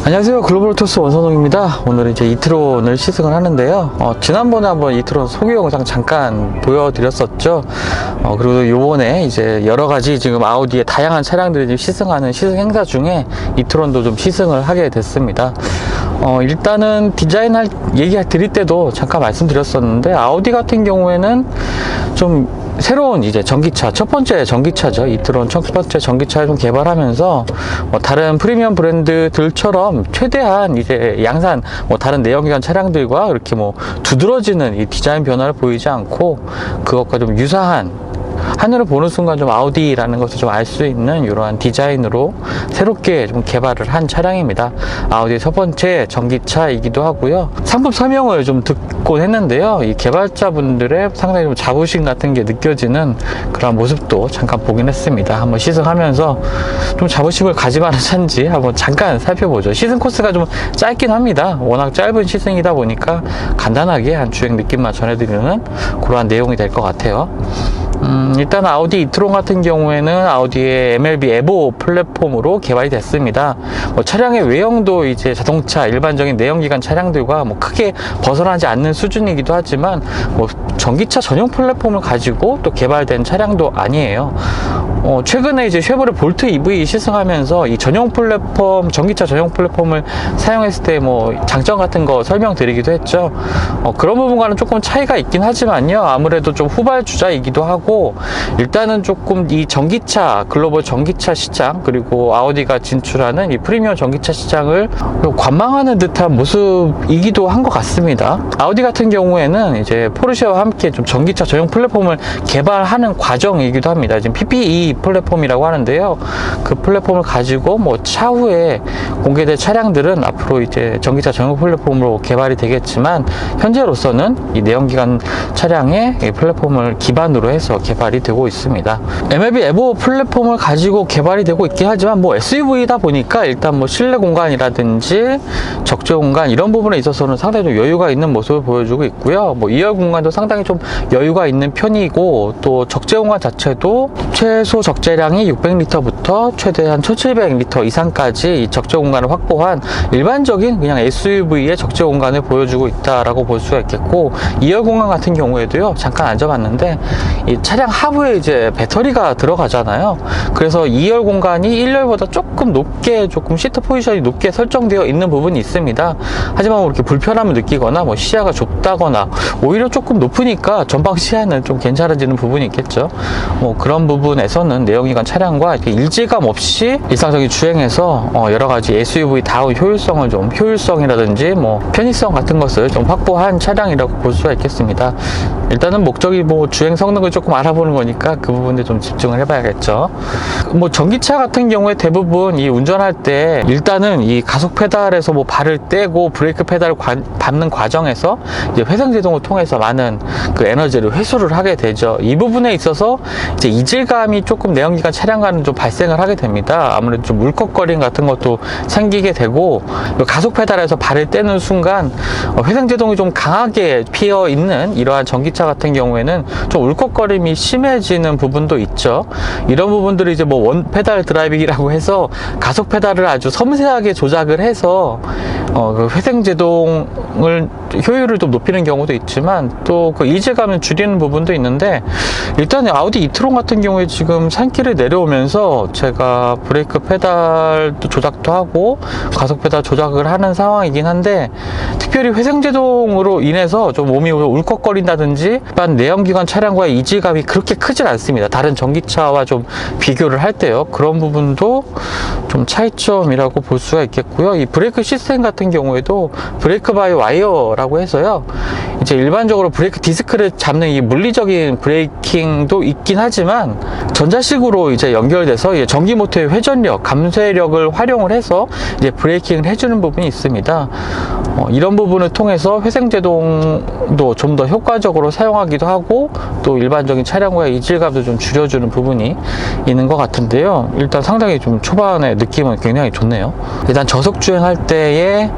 안녕하세요, 글로벌토스 원선홍입니다. 오늘 이제 이트론을 시승을 하는데요. 지난번에 한번 이트론 소개 영상 잠깐 보여드렸었죠. 그리고 요번에 이제 여러가지 지금 아우디의 다양한 차량들이 지금 시승하는 시승 행사 중에 이트론도 좀 시승을 하게 됐습니다. 일단은 얘기 드릴 때도 잠깐 말씀드렸었는데, 아우디 같은 경우에는 좀 새로운 이제 전기차, 첫 번째 전기차죠. 이트론 첫 번째 전기차를 좀 개발하면서 다른 프리미엄 브랜드들처럼 최대한 이제 양산 다른 내연기관 차량들과 이렇게 두드러지는 이 디자인 변화를 보이지 않고, 그것과 좀 유사한, 하늘을 보는 순간 좀 아우디라는 것을 좀 알 수 있는 이러한 디자인으로 새롭게 좀 개발을 한 차량입니다. 아우디의 첫 번째 전기차이기도 하고요. 상품 설명을 좀 듣곤 했는데요. 이 개발자분들의 상당히 좀 자부심 같은 게 느껴지는 그런 모습도 잠깐 보긴 했습니다. 한번 시승하면서 좀 자부심을 가지마는 차인지 한번 잠깐 살펴보죠. 시승 코스가 좀 짧긴 합니다. 워낙 짧은 시승이다 보니까 간단하게 한 주행 느낌만 전해드리는 그러한 내용이 될 것 같아요. 일단 아우디 이트론 같은 경우에는 아우디의 MLB 에보 플랫폼으로 개발이 됐습니다. 차량의 외형도 이제 자동차 일반적인 내연기관 차량들과 크게 벗어나지 않는 수준이기도 하지만 전기차 전용 플랫폼을 가지고 또 개발된 차량도 아니에요. 최근에 이제 쉐보레 볼트 EV 시승하면서 이 전용 플랫폼, 전기차 전용 플랫폼을 사용했을 때 장점 같은 거 설명드리기도 했죠. 그런 부분과는 조금 차이가 있긴 하지만요. 아무래도 좀 후발주자이기도 하고, 일단은 조금 이 전기차, 글로벌 전기차 시장, 그리고 아우디가 진출하는 이 프리미엄 전기차 시장을 관망하는 듯한 모습이기도 한 것 같습니다. 아우디 같은 경우에는 이제 포르쉐와 함께 좀 전기차 전용 플랫폼을 개발하는 과정이기도 합니다. 지금 PPE 플랫폼이라고 하는데요. 그 플랫폼을 가지고 차후에 공개될 차량들은 앞으로 이제 전기차 전용 플랫폼으로 개발이 되겠지만, 현재로서는 이 내연기관 차량의 이 플랫폼을 기반으로 해서 개발이 되고 있습니다. MLB 에보 플랫폼을 가지고 개발이 되고 있긴 하지만 SUV다 보니까 일단 실내 공간이라든지 적재 공간 이런 부분에 있어서는 상당히 좀 여유가 있는 모습을 보여주고 있고요. 2열 공간도 상당히 좀 여유가 있는 편이고, 또 적재 공간 자체도 최소 적재량이 600리터부터 최대한 1700리터 이상까지 이 적재 공간을 확보한 일반적인 그냥 SUV의 적재 공간을 보여주고 있다라고 볼 수가 있겠고, 2열 공간 같은 경우에도요, 잠깐 앉아봤는데 이 차량 하부에 이제 배터리가 들어가잖아요. 그래서 2열 공간이 1열보다 조금 높게, 조금 시트 포지션이 높게 설정되어 있는 부분이 있습니다. 하지만 이렇게 불편함을 느끼거나 시야가 좁다거나 오히려 조금 높으니까 전방 시야는 좀 괜찮아지는 부분이 있겠죠. 그런 부분에서는 내연기관 차량과 이렇게 일질감 없이 일상적인 주행에서 여러 가지 SUV다운 효율성이라든지 편의성 같은 것을 좀 확보한 차량이라고 볼 수가 있겠습니다. 일단은 목적이 주행 성능을 조금 알아보는 거니까 그 부분에 좀 집중을 해봐야겠죠. 전기차 같은 경우에 대부분 이 운전할 때 일단은 이 가속 페달에서 발을 떼고 브레이크 페달을 밟는 과정에서 이제 회생제동을 통해서 많은 그 에너지를 회수를 하게 되죠. 이 부분에 있어서 이제 이질감이 조금 내연기관 차량과는 좀 발생을 하게 됩니다. 아무래도 좀 울컥거림 같은 것도 생기게 되고, 가속 페달에서 발을 떼는 순간 회생제동이 좀 강하게 피어 있는 이러한 전기차 같은 경우에는 좀 울컥거림이 심해지는 부분도 있죠. 이런 부분들이 이제 원 페달 드라이빙이라고 해서 가속 페달을 아주 섬세하게 조작을 해서 그 회생제동을 효율을 좀 높이는 경우도 있지만, 또 그 이질감을 줄이는 부분도 있는데, 일단 아우디 이트론 같은 경우에 지금 산길을 내려오면서 제가 브레이크 페달 조작도 하고 가속 페달 조작을 하는 상황이긴 한데, 특별히 회생제동으로 인해서 좀 몸이 울컥거린다든지 일반 내연기관 차량과의 이질감이 그렇게 크진 않습니다. 다른 전기차와 좀 비교를 할 때요. 그런 부분도 좀 차이점이라고 볼 수가 있겠고요. 이 브레이크 시스템 같은 경우에도 브레이크 바이 와이어라고 해서요, 이제 일반적으로 브레이크 디스크를 잡는 이 물리적인 브레이킹도 있긴 하지만, 전자식으로 이제 연결돼서 이제 전기 모터의 회전력, 감쇄력을 활용을 해서 이제 브레이킹을 해주는 부분이 있습니다. 이런 부분을 통해서 회생제동도 좀 더 효과적으로 사용하기도 하고, 또 일반적인 차량과의 이질감도 좀 줄여주는 부분이 있는 것 같은데요. 일단 상당히 좀 초반의 느낌은 굉장히 좋네요. 일단 저속 주행할 때의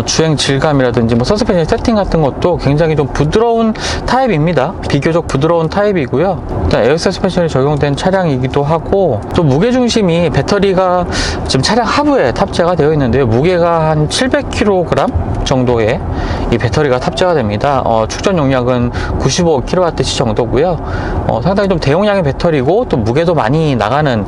주행 질감이라든지 뭐 서스펜션 세팅 같은 것도 굉장히 좀 부드러운 타입입니다. 비교적 부드러운 타입이고요. 일단 에어 서스펜션이 적용된 차량이기도 하고, 또 무게중심이 배터리가 지금 차량 하부에 탑재가 되어 있는데요. 무게가 한 700kg 정도의 이 배터리가 탑재가 됩니다. 충전 용량은 95kWh 정도고요. 상당히 좀 대용량의 배터리고, 또 무게도 많이 나가는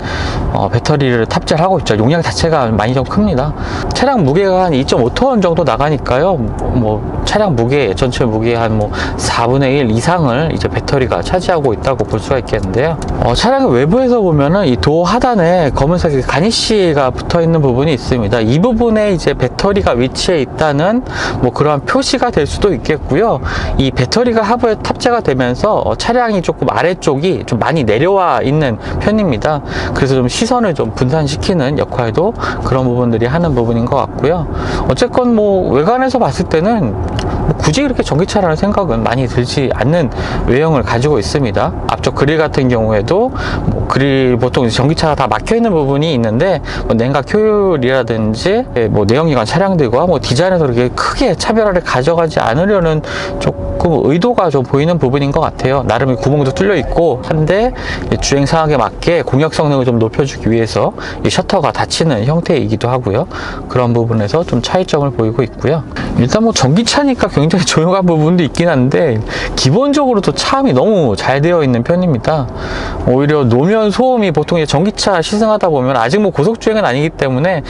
배터리를 탑재를 하고 있죠. 용량 자체가 많이 좀 큽니다. 차량 무게가 한 2.5톤 정도 나가니까요. 뭐 차량 무게, 전체 무게 한 뭐 4분의 1 이상을 이제 배터리가 차지하고 있다고 볼 수가 있겠는데요. 차량의 외부에서 보면은 이 도어 하단에 검은색의 가니쉬가 붙어 있는 부분이 있습니다. 이 부분에 이제 배터리가 위치해 있다는 뭐 그러한 표시가 될 수도 있겠고요. 이 배터리가 하부에 탑재가 되면서 차량이 조금 아래쪽이 좀 많이 내려와 있는 편입니다. 그래서 좀 시선을 좀 분산시키는 역할도 그런 부분들이 하는 부분인 것 같고요. 어쨌건 뭐 외관에서 봤을 때는 뭐 굳이 이렇게 전기차라는 생각은 많이 들지 않는 외형을 가지고 있습니다. 앞쪽 그릴 같은 경우에도 뭐 그릴 보통 전기차가 다 막혀 있는 부분이 있는데, 뭐 냉각 효율이라든지 뭐 내연기관 차량들과 뭐 디자인에서 그렇게 크게 차별화를 가져가지 않으려는 조금 의도가 좀 보이는 부분인 것 같아요. 나름의 구멍도 뚫려 있고 한데 주행 상황에 맞게 공력 성능을 좀 높여주기 위해서 이 셔터가 닫히는 형태이기도 하고요. 그런 부분에서 좀 차이점을 보이고 있고요. 일단 뭐 전기차니까 굉장히 조용한 부분도 있긴 한데, 기본적으로 또 차음이 너무 잘 되어 있는 편입니다. 오히려 노면 소음이 보통 전기차 시승하다 보면, 아직 뭐 고속주행은 아니기 때문에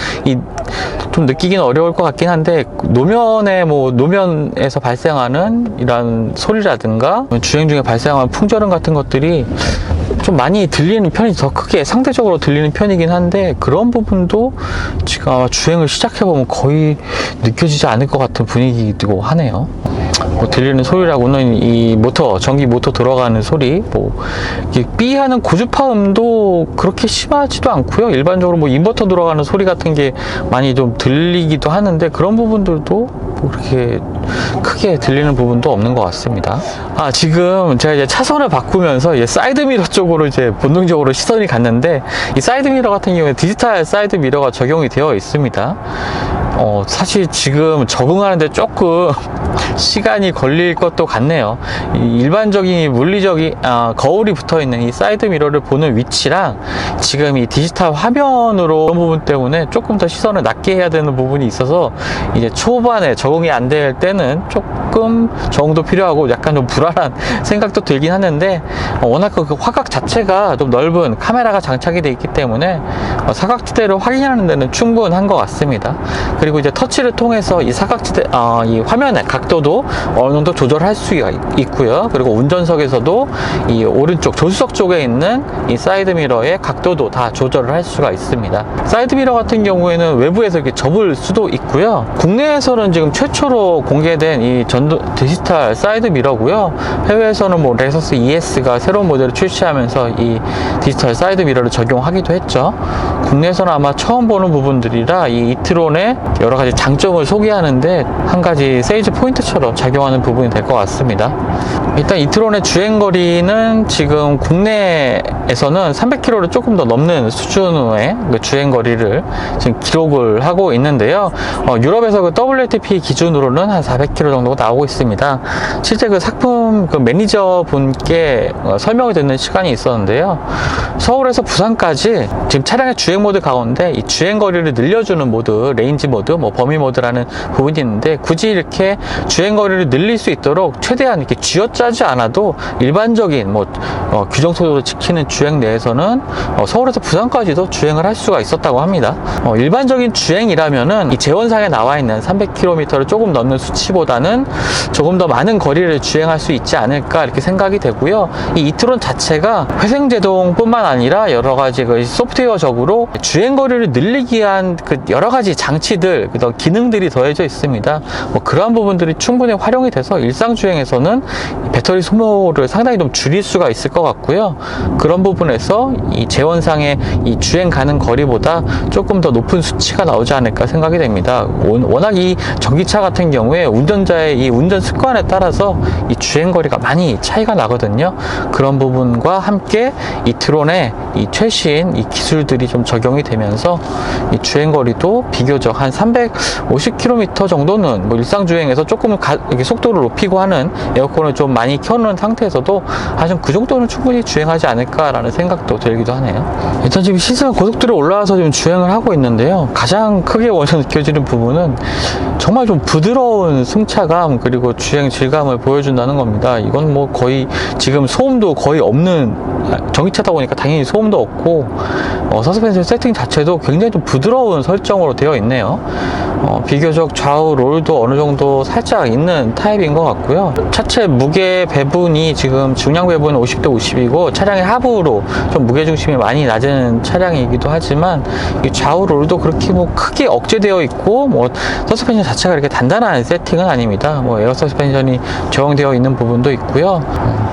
좀 느끼기는 어려울 것 같긴 한데, 노면에서 발생하는 이런 소리라든가 주행 중에 발생하는 풍절음 같은 것들이 좀 많이 들리는 편이, 더 크게 상대적으로 들리는 편이긴 한데, 그런 부분도 지금 아마 주행을 시작해보면 거의 느껴지지 않을 것 같은 분위기이기도 하네요. 뭐 들리는 소리라고는 이 전기 모터 들어가는 소리, 뭐 삐 하는 고주파음도 그렇게 심하지도 않고요. 일반적으로 뭐 인버터 들어가는 소리 같은 게 많이 좀 들리기도 하는데, 그런 부분들도 뭐 그렇게 크게 들리는 부분도 없는 것 같습니다. 지금 제가 이제 차선을 바꾸면서 사이드미러 쪽으로 이제 본능적으로 시선이 갔는데, 이 사이드미러 같은 경우에 디지털 사이드미러가 적용이 되어 있습니다. 사실 지금 적응하는데 조금 시간이 걸릴 것도 같네요. 일반적인 물리적인 거울이 붙어 있는 이 사이드 미러를 보는 위치랑 지금 이 디지털 화면으로 그런 부분 때문에 조금 더 시선을 낮게 해야 되는 부분이 있어서, 이제 초반에 적응이 안 될 때는 조금 적응도 필요하고 약간 좀 불안한 생각도 들긴 하는데, 워낙 그 화각 자체가 좀 넓은 카메라가 장착이 되어 있기 때문에 사각지대를 확인하는 데는 충분한 것 같습니다. 그리고 이제 터치를 통해서 이 사각지대, 이 화면의 각도도 어느 정도 조절할 수가 있고요. 그리고 운전석에서도 이 오른쪽 조수석 쪽에 있는 이 사이드 미러의 각도도 다 조절을 할 수가 있습니다. 사이드 미러 같은 경우에는 외부에서 이렇게 접을 수도 있고요. 국내에서는 지금 최초로 공개된 이 디지털 사이드 미러고요. 해외에서는 뭐 레서스 ES가 새로운 모델을 출시하면서 이 디지털 사이드 미러를 적용하기도 했죠. 국내에서는 아마 처음 보는 부분들이라 이 이트론의 여러 가지 장점을 소개하는데 한 가지 세일즈 포인트처럼 작용하는 부분이 될 것 같습니다. 일단 이트론의 주행거리는 지금 국내에서는 300km를 조금 더 넘는 수준의 주행거리를 지금 기록을 하고 있는데요. 유럽에서 그 WLTP 기준으로는 한 400km 정도가 나오고 있습니다. 실제 그 상품 매니저 분께 설명을 듣는 시간이 있었는데요. 서울에서 부산까지 지금 차량의 주행 모드 가운데 이 주행거리를 늘려주는 모드, 레인지 모드, 뭐 범위 모드라는 부분이 있는데, 굳이 이렇게 주행거리를 늘릴 수 있도록 최대한 이렇게 쥐어짜지 않아도 일반적인 규정 속도를 지키는 주행 내에서는 서울에서 부산까지도 주행을 할 수가 있었다고 합니다. 일반적인 주행이라면은 이 제원상에 나와 있는 300km를 조금 넘는 수치보다는 조금 더 많은 거리를 주행할 수 있지 않을까 이렇게 생각이 되고요. 이 이트론 자체가 회생제동 뿐만 아니라 여러 가지 그 소프트웨어적으로 주행거리를 늘리기 위한 그 여러 가지 장치들, 기능들이 더해져 있습니다. 그러한 부분들이 충분히 활용이 돼서 일상주행에서는 배터리 소모를 상당히 좀 줄일 수가 있을 것 같고요. 그런 부분에서 이 제원상의 이 주행 가는 거리보다 조금 더 높은 수치가 나오지 않을까 생각이 됩니다. 워낙 이 전기차 같은 경우에 운전자의 이 운전 습관에 따라서 이 주행 거리가 많이 차이가 나거든요. 그런 부분과 함께 이 트론의 이 최신 이 기술들이 좀 적용이 되면서 이 주행거리도 비교적 한 350km 정도는 뭐 일상 주행에서 조금 이렇게 속도를 높이고 하는 에어컨을 좀 많이 켜놓은 상태에서도 한 그 정도는 충분히 주행하지 않을까라는 생각도 들기도 하네요. 일단 지금 시승 고속도로에 올라와서 지금 주행을 하고 있는데요. 가장 크게 먼저 느껴지는 부분은 정말 좀 부드러운 승차감 그리고 주행 질감을 보여준다는 겁니다. 이건 뭐 거의 지금 소음도 거의 없는 전기차다 보니까 당연히 소음도 없고 서스펜션 세팅 자체도 굉장히 좀 부드러운 설정으로 되어 있네요. 비교적 좌우 롤도 어느 정도 살짝 있는 타입인 것 같고요. 차체 무게 배분이 지금 중량 배분은 50대 50이고 차량의 하부로 좀 무게중심이 많이 낮은 차량이기도 하지만 이 좌우 롤도 그렇게 뭐 크게 억제되어 있고 뭐 서스펜션 자체가 이렇게 단단한 세팅은 아닙니다. 뭐 에어 서스펜션이 적용되어 있는 부분도 있고요.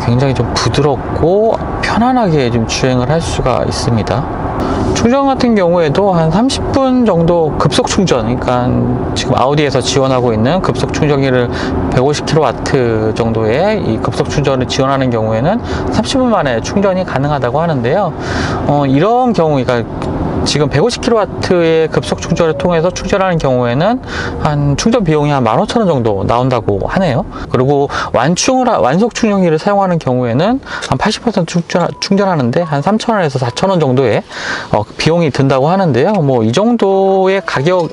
굉장히 좀 부드럽고 편안하게 좀 주행을 할 수가 있습니다. 충전 같은 경우에도 한 30분 정도 급속 충전, 그러니까 지금 아우디에서 지원하고 있는 급속 충전기를 150kW 정도의 이 급속 충전을 지원하는 경우에는 30분 만에 충전이 가능하다고 하는데요. 이런 경우, 그러니까 지금 150kW의 급속 충전을 통해서 충전하는 경우에는 한 충전 비용이 한 15,000원 정도 나온다고 하네요. 그리고 완속 충전기를 사용하는 경우에는 한 80% 충전하는데 한 3,000원에서 4,000원 정도의 비용이 든다고 하는데요. 뭐 이 정도의 가격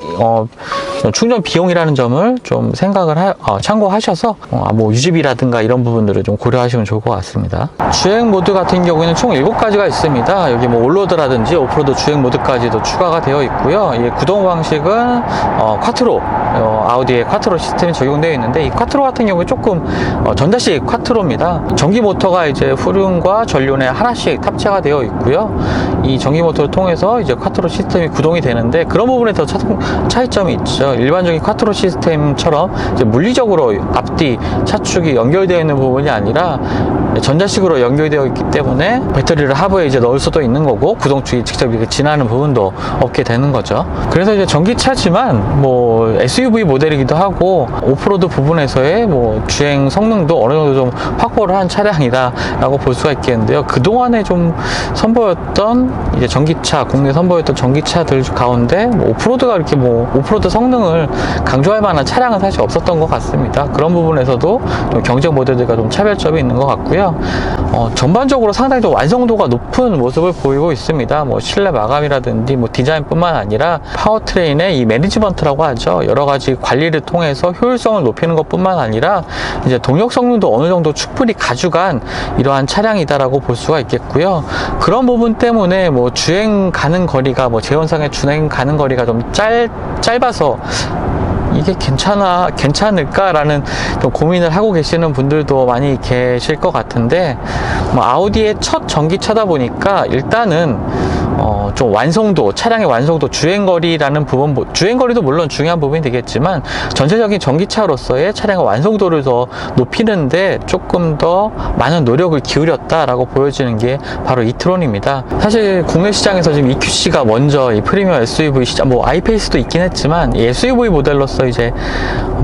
충전 비용이라는 점을 좀 생각을 참고하셔서 뭐 유지비라든가 이런 부분들을 좀 고려하시면 좋을 것 같습니다. 주행 모드 같은 경우에는 총 7가지가 있습니다. 여기 뭐 올로드라든지 오프로드 주행 모드까지도 추가가 되어 있고요. 이 구동 방식은 콰트로, 아우디의 콰트로 시스템이 적용되어 있는데 이 콰트로 같은 경우에 조금 전자식 콰트로입니다. 전기 모터가 이제 후륜과 전륜에 하나씩 탑재가 되어 있고요. 이 전기 모터를 통해서 이제 콰트로 시스템이 구동이 되는데 그런 부분에서 차이점이 있죠. 일반적인 콰트로 시스템처럼 이제 물리적으로 앞뒤 차축이 연결되어 있는 부분이 아니라 전자식으로 연결되어 있기 때문에 배터리를 하부에 이제 넣을 수도 있는 거고 구동축이 직접 이렇게 지나는 부분도 없게 되는 거죠. 그래서 이제 전기차지만 뭐 SUV 모델이기도 하고 오프로드 부분에서의 뭐 주행 성능도 어느 정도 좀 확보를 한 차량이다라고 볼 수가 있겠는데요. 그동안에 좀 선보였던 이제 전기차, 국내 선보였던 전기차들 가운데 뭐 오프로드가 이렇게 뭐 오프로드 성능을 강조할 만한 차량은 사실 없었던 것 같습니다. 그런 부분에서도 좀 경쟁 모델들과 좀 차별점이 있는 것 같고요. 전반적으로 상당히 좀 완성도가 높은 모습을 보이고 있습니다. 뭐 실내 마감이라든지 뭐 디자인뿐만 아니라 파워트레인의 이 매니지먼트라고 하죠. 여러 가지 관리를 통해서 효율성을 높이는 것뿐만 아니라 이제 동력 성능도 어느 정도 충분히 가져간 이러한 차량이다라고 볼 수가 있겠고요. 그런 부분 때문에 뭐 주행 가는 거리가 뭐 제원상의 주행 가는 거리가 좀 짧아서 이게 괜찮을까라는 좀 고민을 하고 계시는 분들도 많이 계실 것 같은데 뭐 아우디의 첫 전기차다 보니까 일단은 좀 완성도, 차량의 완성도, 주행거리라는 부분, 주행거리도 물론 중요한 부분이 되겠지만 전체적인 전기차로서의 차량의 완성도를 더 높이는데 조금 더 많은 노력을 기울였다라고 보여지는 게 바로 이트론입니다. 사실 국내 시장에서 지금 EQC가 먼저 이 프리미엄 SUV 시장, 뭐 아이페이스도 있긴 했지만 이 SUV 모델로서 이제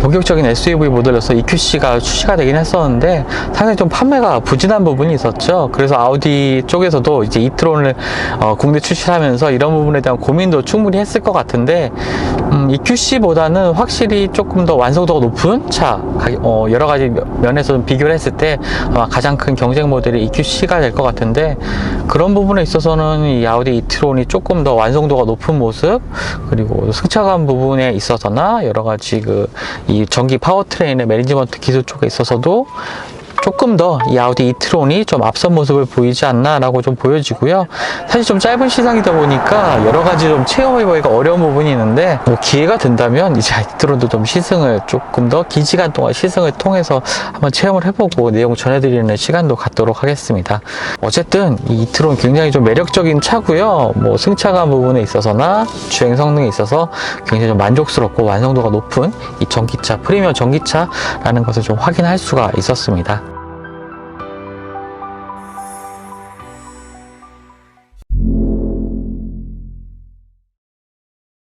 본격적인 SUV 모델로서 EQC가 출시가 되긴 했었는데 상당히 좀 판매가 부진한 부분이 있었죠. 그래서 아우디 쪽에서도 이제 이트론을 국내 출시하면서 이런 부분에 대한 고민도 충분히 했을 것 같은데 EQC보다는 확실히 조금 더 완성도가 높은 차, 여러 가지 면에서 좀 비교를 했을 때 아마 가장 큰 경쟁 모델이 EQC가 될 것 같은데 그런 부분에 있어서는 이 아우디 이트론이 조금 더 완성도가 높은 모습 그리고 승차감 부분에 있어서나 여러 가지 이 전기 파워트레인의 매니지먼트 기술 쪽에 있어서도 조금 더 이 아우디 이트론이 좀 앞선 모습을 보이지 않나 라고 좀 보여지고요. 사실 좀 짧은 시상이다 보니까 여러 가지 좀 체험해보기가 어려운 부분이 있는데 뭐 기회가 된다면 이제 이트론도 좀 시승을 조금 더 긴 시간 동안 시승을 통해서 한번 체험을 해보고 내용 전해드리는 시간도 갖도록 하겠습니다. 어쨌든 이 이트론 굉장히 좀 매력적인 차고요. 뭐 승차감 부분에 있어서나 주행 성능에 있어서 굉장히 좀 만족스럽고 완성도가 높은 이 전기차, 프리미엄 전기차라는 것을 좀 확인할 수가 있었습니다.